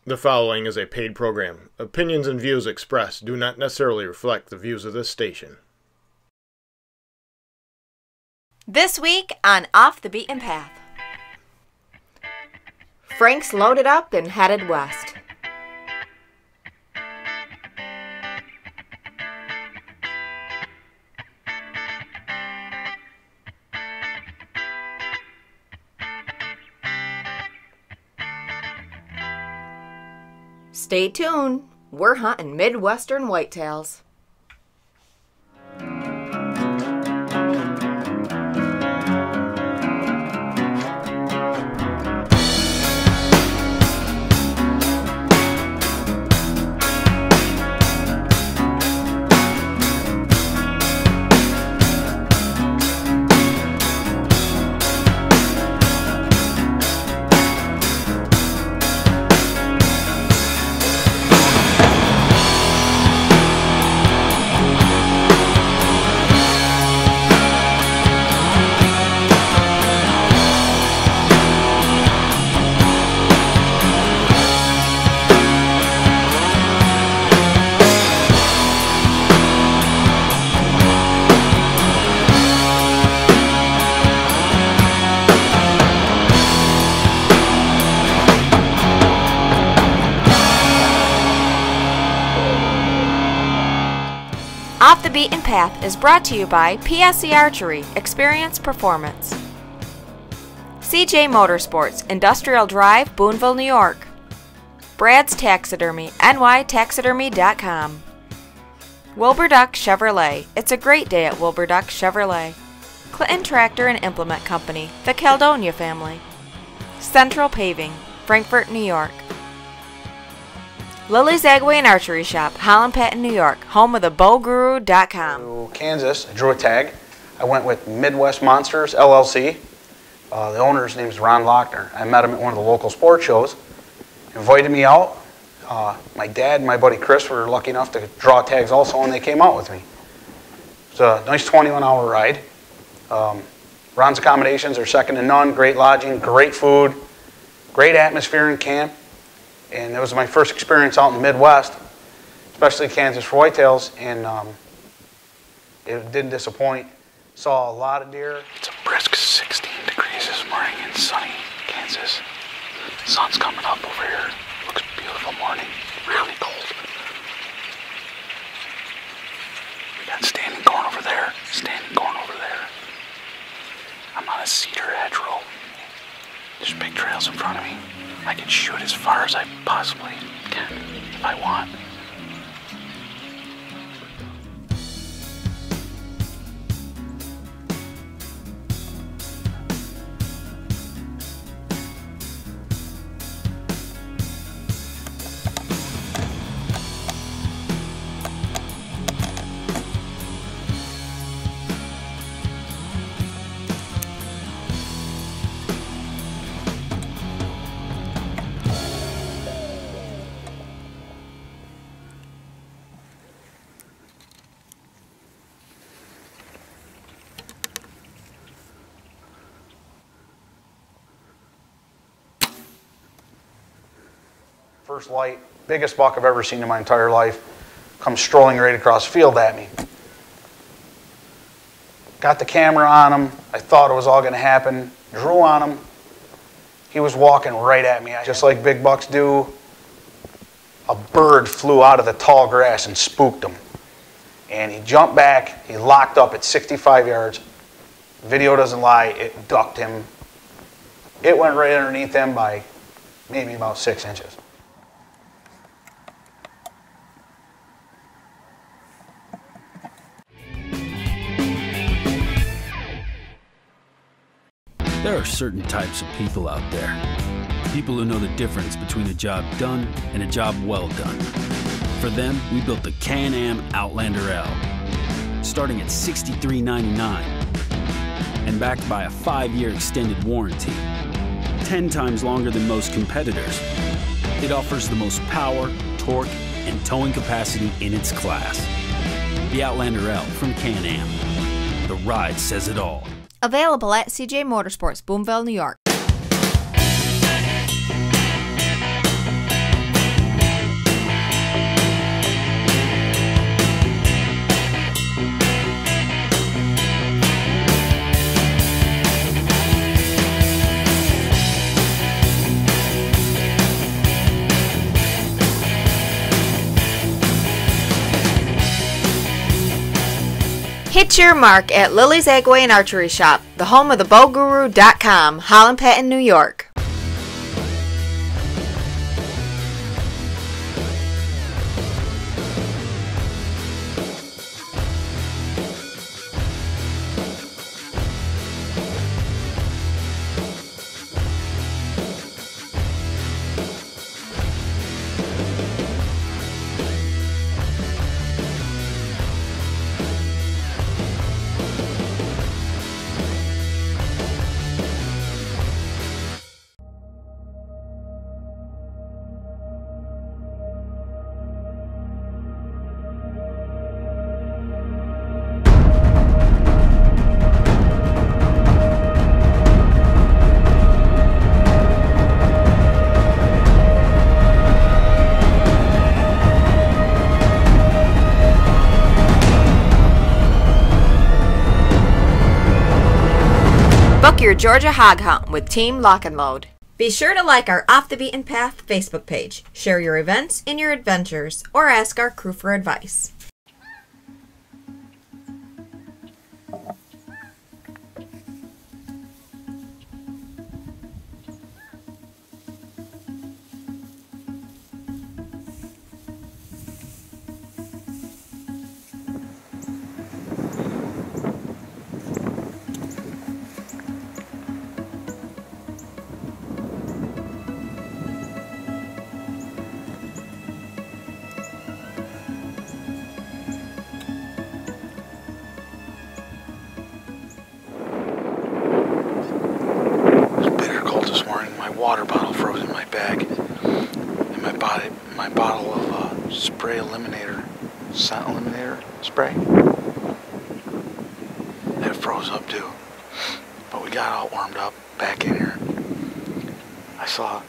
The following is a paid program. Opinions and views expressed do not necessarily reflect the views of this station. This week on Off the Beaten Path. Frank's loaded up and headed west. Stay tuned. We're hunting Midwestern whitetails. Off the Beaten Path is brought to you by PSC Archery, Experience Performance. CJ Motorsports, Industrial Drive, Boonville, New York. Brad's Taxidermy, nytaxidermy.com. Wilbur Duck Chevrolet, it's a great day at Wilbur Duck Chevrolet. Clinton Tractor and Implement Company, the Caledonia family. Central Paving, Frankfort, New York. Lily's Agway and Archery Shop, Holland Patton, New York, home of the bowguru.com. To Kansas, I drew a tag. I went with Midwest Monsters, LLC. The owner's name is Ron Lochner. I met him at one of the local sports shows. He invited me out. My dad and my buddy Chris were lucky enough to draw tags also, and they came out with me. It was a nice 21-hour ride. Ron's accommodations are second to none. Great lodging, great food, great atmosphere in camp. And it was my first experience out in the Midwest, especially Kansas for whitetails, and it didn't disappoint. Saw a lot of deer. It's a brisk 16 degrees this morning in sunny Kansas. The sun's coming up over here. Looks beautiful morning, really cold. We got standing corn over there, standing corn over there. I'm on a cedar hedgerow. There's big trails in front of me. I can shoot as far as I possibly can if I want. First light, biggest buck I've ever seen in my entire life, comes strolling right across the field at me. Got the camera on him. I thought it was all going to happen. Drew on him. He was walking right at me, just like big bucks do. A bird flew out of the tall grass and spooked him. And he jumped back. He locked up at 65 yards. Video doesn't lie. It ducked him. It went right underneath him by maybe about 6 inches. There are certain types of people out there. People who know the difference between a job done and a job well done. For them, we built the Can-Am Outlander L. Starting at $63.99 and backed by a 5-year extended warranty. 10 times longer than most competitors. It offers the most power, torque, and towing capacity in its class. The Outlander L from Can-Am. The ride says it all. Available at CJ Motorsports, Boonville, New York. Hit your mark at Lily's Agway and Archery Shop, the home of the BowGuru.com, Holland Patton, New York. Book your Georgia hog hunt with Team Lock and Load. Be sure to like our Off the Beaten Path Facebook page, share your events and your adventures, or ask our crew for advice. Water bottle froze in my bag, and my bottle of spray eliminator, scent eliminator spray, that froze up too. But we got all warmed up back in here. I saw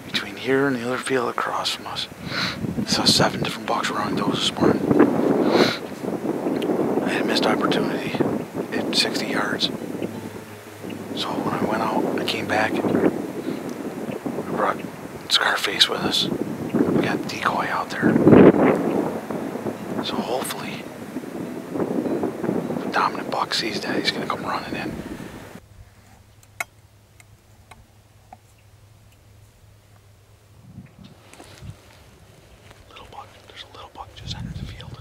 between here and the other field across from us, I saw 7 different bucks running those this morning. I had a missed opportunity at 60 yards. So when I went out, I came back. We brought Scarface with us. We got decoy out there. So hopefully, if the dominant buck sees that, he's going to come running in. Little buck. There's a little buck just entered the field.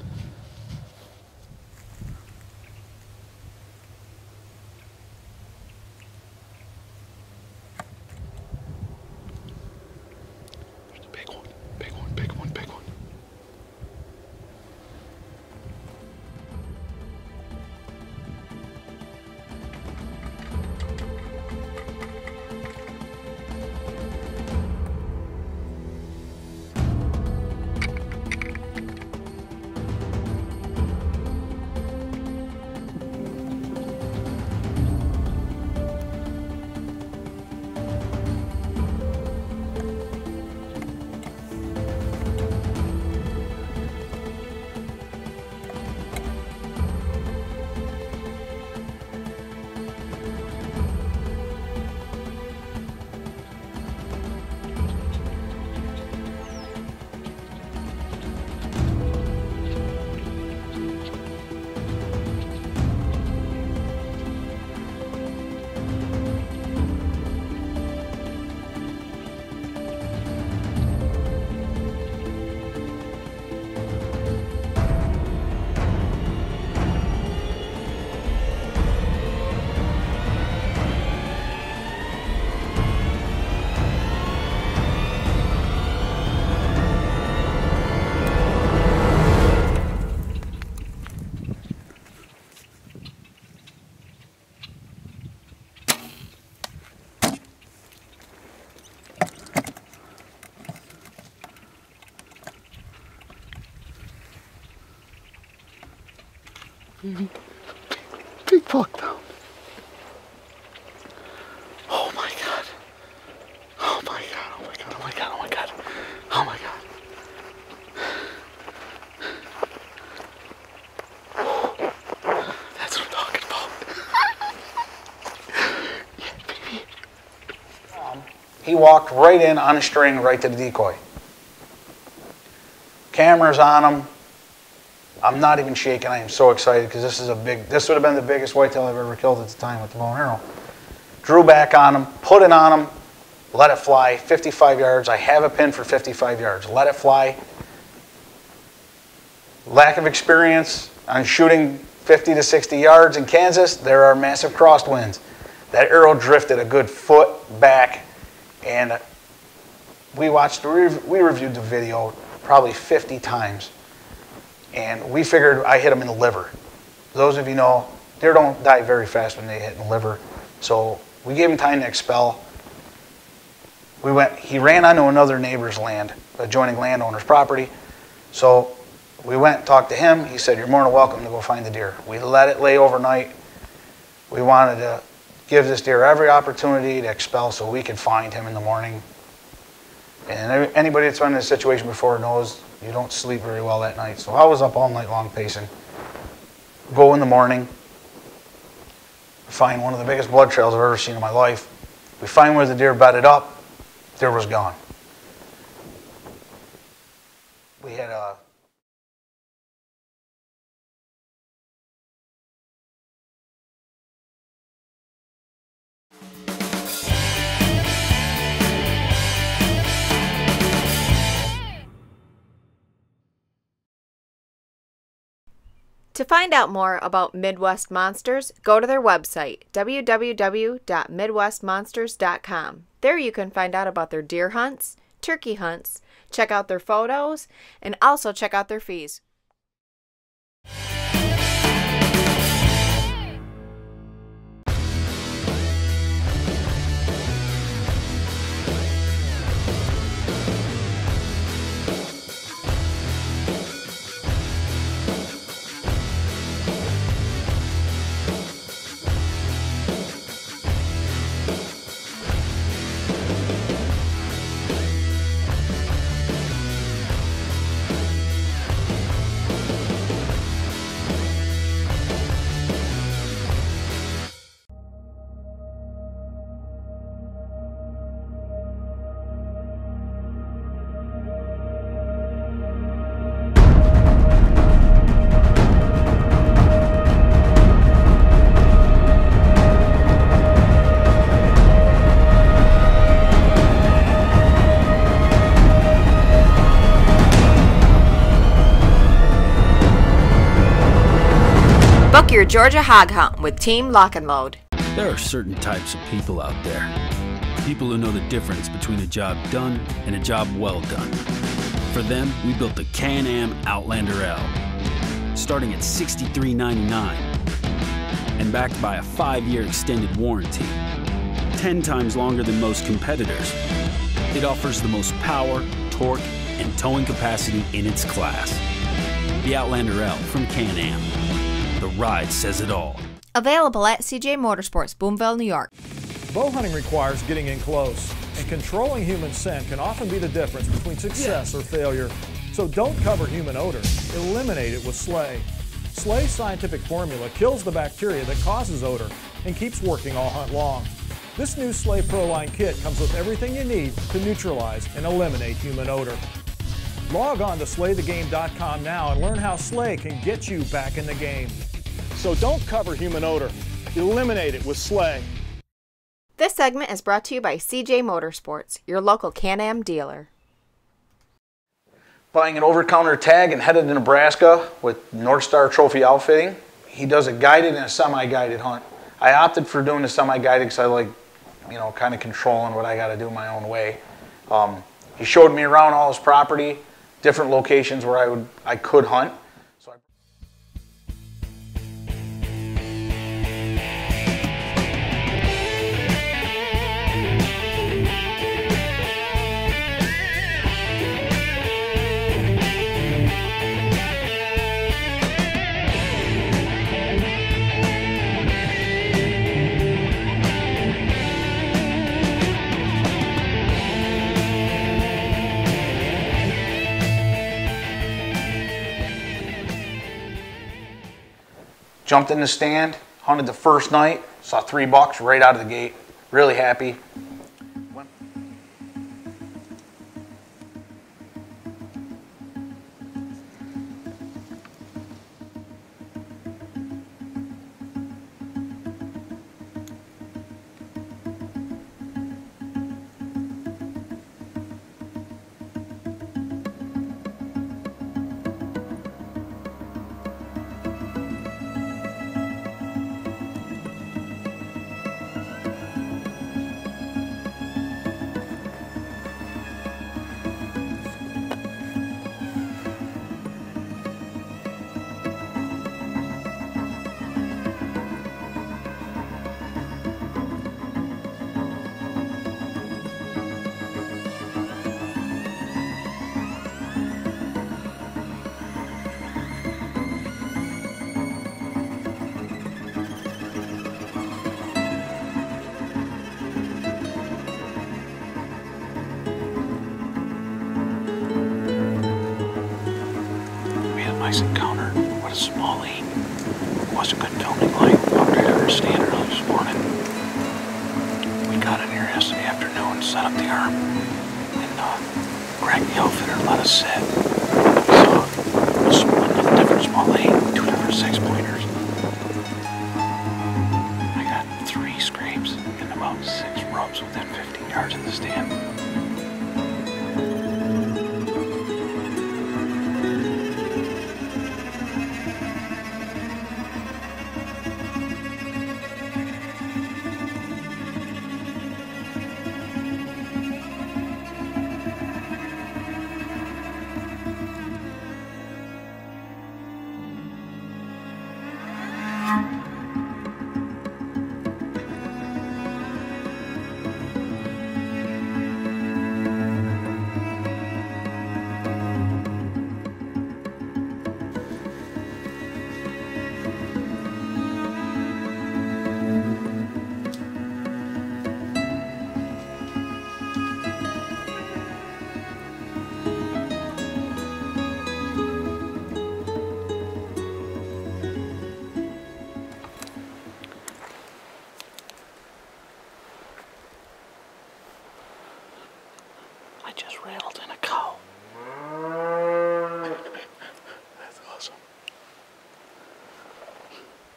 Big buck down. Oh my god. Oh my god. Oh my god. Oh my god. Oh my god. Oh my god. That's what I'm talking about. Yeah, baby. He walked right in on a string right to the decoy. Cameras on him. I'm not even shaking. I am so excited because this would have been the biggest whitetail I've ever killed at the time with the bow and arrow. Drew back on him, put it on him, let it fly, 55 yards. I have a pin for 55 yards. Let it fly. Lack of experience on shooting 50 to 60 yards in Kansas, there are massive crosswinds. That arrow drifted a good foot back, and we reviewed the video probably 50 times, and we figured I hit him in the liver. Those of you know, deer don't die very fast when they hit in the liver, so we gave him time to expel. He ran onto another neighbor's land, adjoining landowner's property, so we went and talked to him. He said, "You're more than welcome to go find the deer." We let it lay overnight. We wanted to give this deer every opportunity to expel so we could find him in the morning. And anybody that's been in this situation before knows you don't sleep very well that night. So I was up all night long pacing. Go in the morning, find one of the biggest blood trails I've ever seen in my life. We find where the deer bedded up. Deer was gone. We had a To find out more about Midwest Monsters, go to their website, www.midwestmonsters.com. There you can find out about their deer hunts, turkey hunts, check out their photos, and also check out their fees. Book your Georgia hog hunt with Team Lock and Load. There are certain types of people out there. People who know the difference between a job done and a job well done. For them, we built the Can-Am Outlander L, starting at $63.99 and backed by a 5-year extended warranty, 10 times longer than most competitors. It offers the most power, torque, and towing capacity in its class. The Outlander L from Can-Am. The ride says it all. Available at CJ Motorsports, Boonville, New York. Bow hunting requires getting in close, and controlling human scent can often be the difference between success or failure. So don't cover human odor. Eliminate it with Slay. Slay's scientific formula kills the bacteria that causes odor and keeps working all hunt long. This new Slay Pro Line kit comes with everything you need to neutralize and eliminate human odor. Log on to slaythegame.com now and learn how Slay can get you back in the game. So don't cover human odor. Eliminate it with Slay. This segment is brought to you by CJ Motorsports, your local Can-Am dealer. Buying an over-counter tag and headed to Nebraska with North Star Trophy Outfitting. He does a guided and a semi-guided hunt. I opted for doing the semi-guided because I like, kind of controlling what I got to do my own way. He showed me around all his property, different locations where I could hunt. Jumped in the stand, hunted the first night, saw 3 bucks right out of the gate. Really happy. twice encountered with a small lane. It wasn't good filming light. How did I understand it this morning? We got in here yesterday afternoon, set up the arm, and Greg the outfitter let us sit. We saw another different small lane, 2 different 6-pointers. I got 3 scrapes and about 6 rubs within 15 yards of the stand. I just rattled in a cow. That's awesome.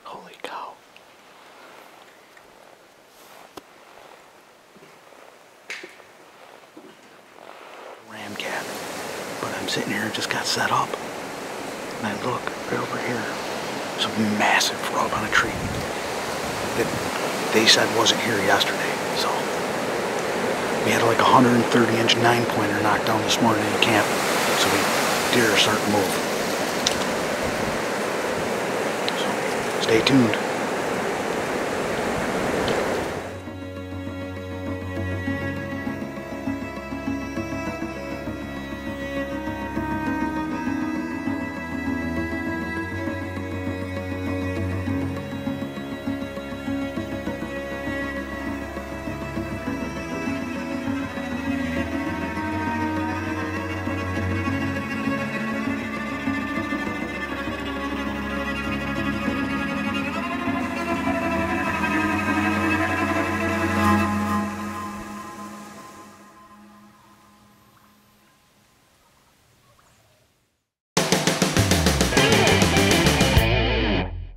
Holy cow. Ram cat. But I'm sitting here, just got set up. And I look right over here. There's a massive rub on a tree that they said wasn't here yesterday, so. We had like a 130-inch 9-pointer knocked down this morning in camp, so deer are starting to move. So stay tuned.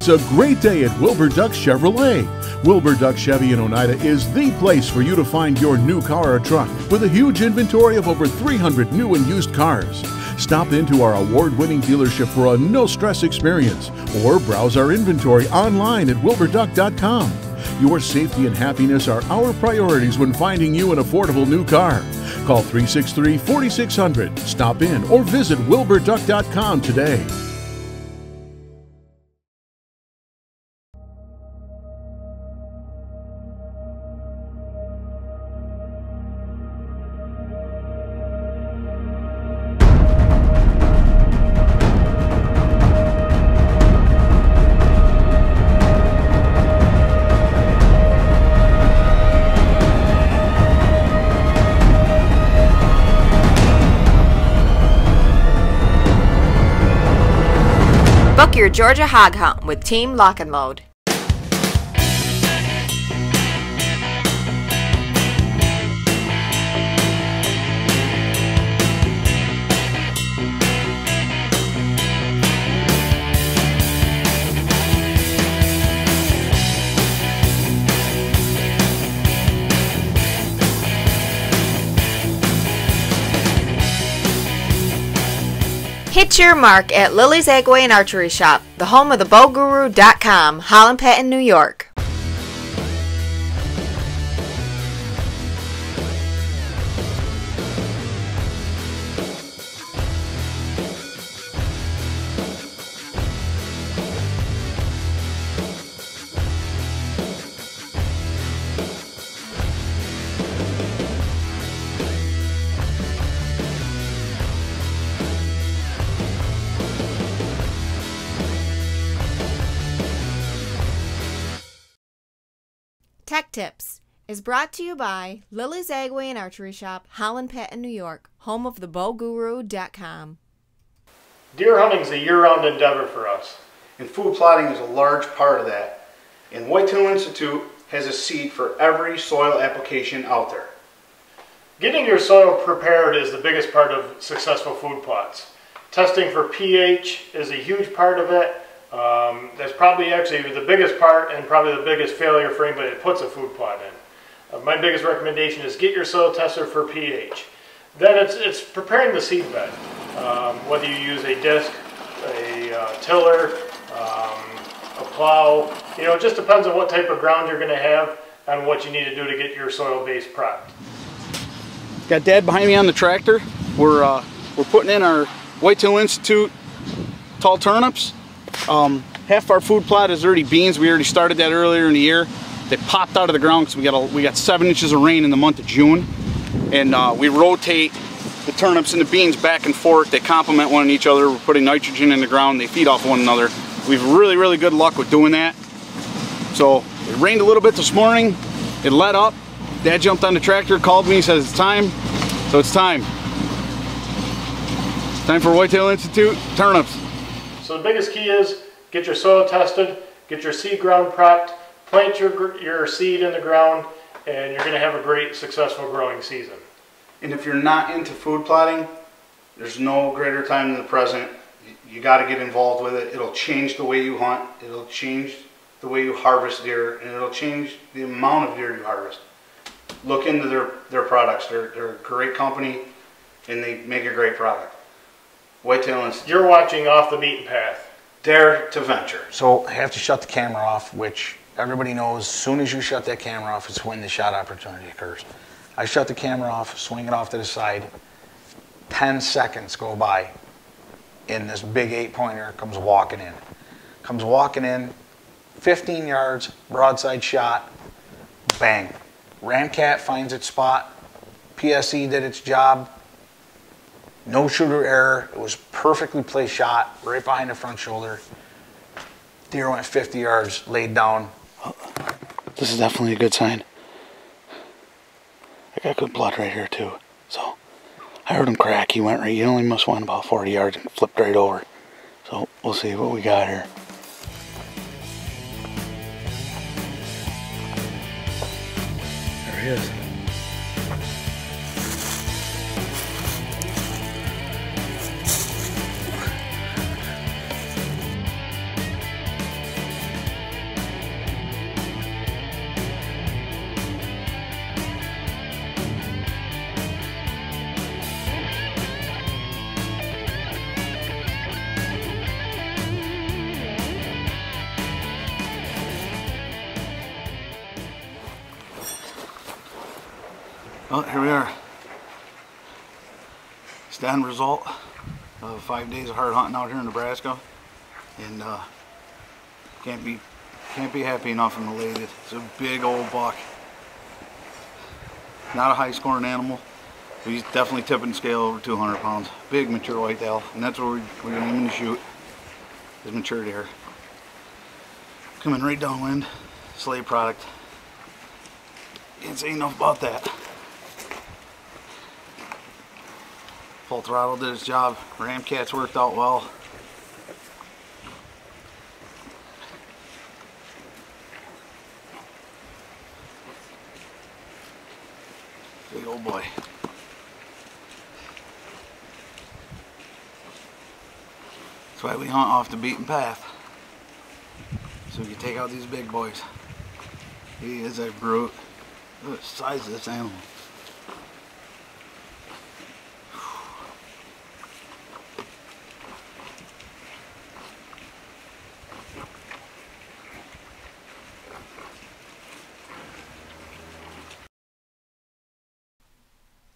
It's a great day at Wilbur Duck Chevrolet. Wilbur Duck Chevy in Oneida is the place for you to find your new car or truck with a huge inventory of over 300 new and used cars. Stop into our award-winning dealership for a no-stress experience or browse our inventory online at wilburduck.com. Your safety and happiness are our priorities when finding you an affordable new car. Call 363-4600, stop in, or visit wilburduck.com today. Book your Georgia hog hunt with Team Lock and Load. Hit your mark at Lily's Eggway and Archery Shop, the home of thebowguru.com, Holland Patton, New York. Tech Tips is brought to you by Lily's Eggway and Archery Shop, Holland Patton, New York, home of thebowguru.com. Deer hunting is a year-round endeavor for us. And food plotting is a large part of that. And Whitetail Institute has a seed for every soil application out there. Getting your soil prepared is the biggest part of successful food plots. Testing for pH is a huge part of it. That's probably actually the biggest part and probably the biggest failure for anybody that puts a food plot in. My biggest recommendation is get your soil tested for pH. Then it's preparing the seed bed. Whether you use a disc, a tiller, a plow, it just depends on what type of ground you're going to have and what you need to do to get your soil base prepped. Got Dad behind me on the tractor. We're putting in our Whitetail Institute tall turnips. Half our food plot is already beans. We already started that earlier in the year. They popped out of the ground because we got 7 inches of rain in the month of June, and we rotate the turnips and the beans back and forth. They complement one each other. We're putting nitrogen in the ground. They feed off one another. We've really good luck with doing that. So it rained a little bit this morning. It let up. Dad jumped on the tractor, called me, says it's time. So it's time. Time for Whitetail Institute turnips. So the biggest key is get your soil tested, get your seed ground prepped, plant your seed in the ground, and you're going to have a great successful growing season. And if you're not into food plotting, there's no greater time than the present. You got to get involved with it. It'll change the way you hunt. It'll change the way you harvest deer, and it'll change the amount of deer you harvest. Look into their products. They're a great company, and they make a great product. Whitetail Institute. You're watching Off the Beaten Path. Dare to venture. So I have to shut the camera off, which everybody knows as soon as you shut that camera off, it's when the shot opportunity occurs. I shut the camera off, swing it off to the side. 10 seconds go by, and this big 8-pointer comes walking in. Comes walking in, 15 yards, broadside shot, bang. Ramcat finds its spot. PSE did its job. No shooter error. It was perfectly placed shot right behind the front shoulder. Deer went 50 yards, laid down. This is definitely a good sign. I got good blood right here too. So I heard him crack. He only must went about 40 yards and flipped right over. So we'll see what we got here. There he is. Well, here we are. It's the end result of 5 days of hard hunting out here in Nebraska, and can't be happy enough and elated. It's a big old buck. Not a high scoring animal, but he's definitely tipping the scale over 200 pounds. Big mature whitetail, and that's what we're aiming to shoot. His mature deer. Coming right downwind, slave product. Can't say enough about that. Full throttle did its job. Ramcats worked out well. Big old boy. That's why we hunt off the beaten path. So we can take out these big boys. He is a brute. Look at the size of this animal.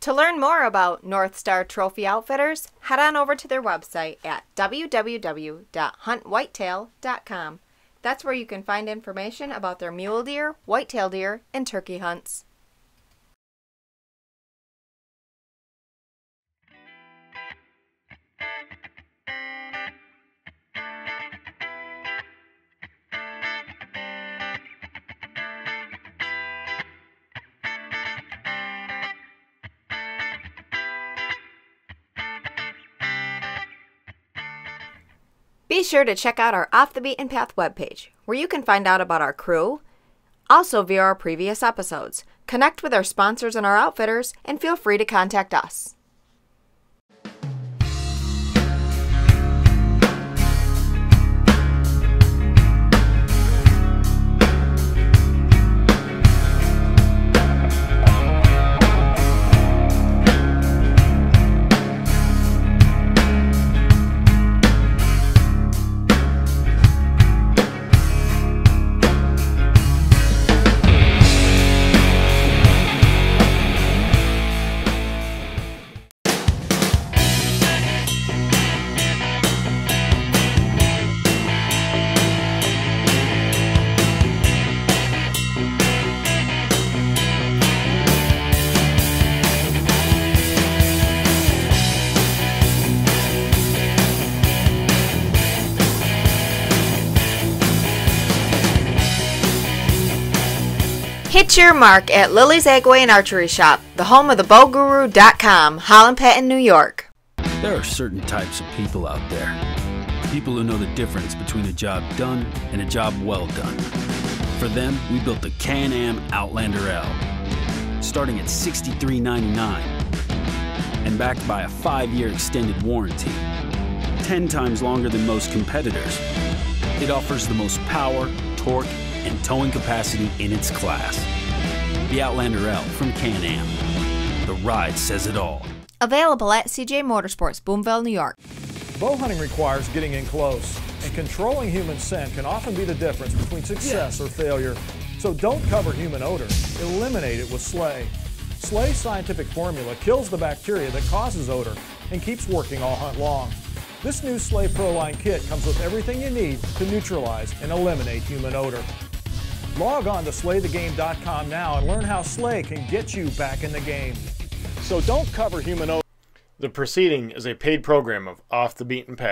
To learn more about North Star Trophy Outfitters, head on over to their website at www.huntwhitetail.com. That's where you can find information about their mule deer, whitetail deer, and turkey hunts. Be sure to check out our Off the Beaten Path webpage, where you can find out about our crew, also view our previous episodes, connect with our sponsors and our outfitters, and feel free to contact us. Hit your mark at Lily's Agway and Archery Shop, the home of the BowGuru.com, Holland Patton, New York. There are certain types of people out there. People who know the difference between a job done and a job well done. For them, we built the Can-Am Outlander L, starting at $63.99 and backed by a 5-year extended warranty, 10 times longer than most competitors. It offers the most power, torque, and towing capacity in its class. The Outlander L from Can-Am. The ride says it all. Available at CJ Motorsports, Boonville, New York. Bow hunting requires getting in close, and controlling human scent can often be the difference between success or failure. So don't cover human odor. Eliminate it with Slay. Slay's scientific formula kills the bacteria that causes odor and keeps working all hunt long. This new Slay Pro Line kit comes with everything you need to neutralize and eliminate human odor. Log on to SlayTheGame.com now and learn how Slay can get you back in the game. So don't cover human odor. The proceeding is a paid program of Off the Beaten Path.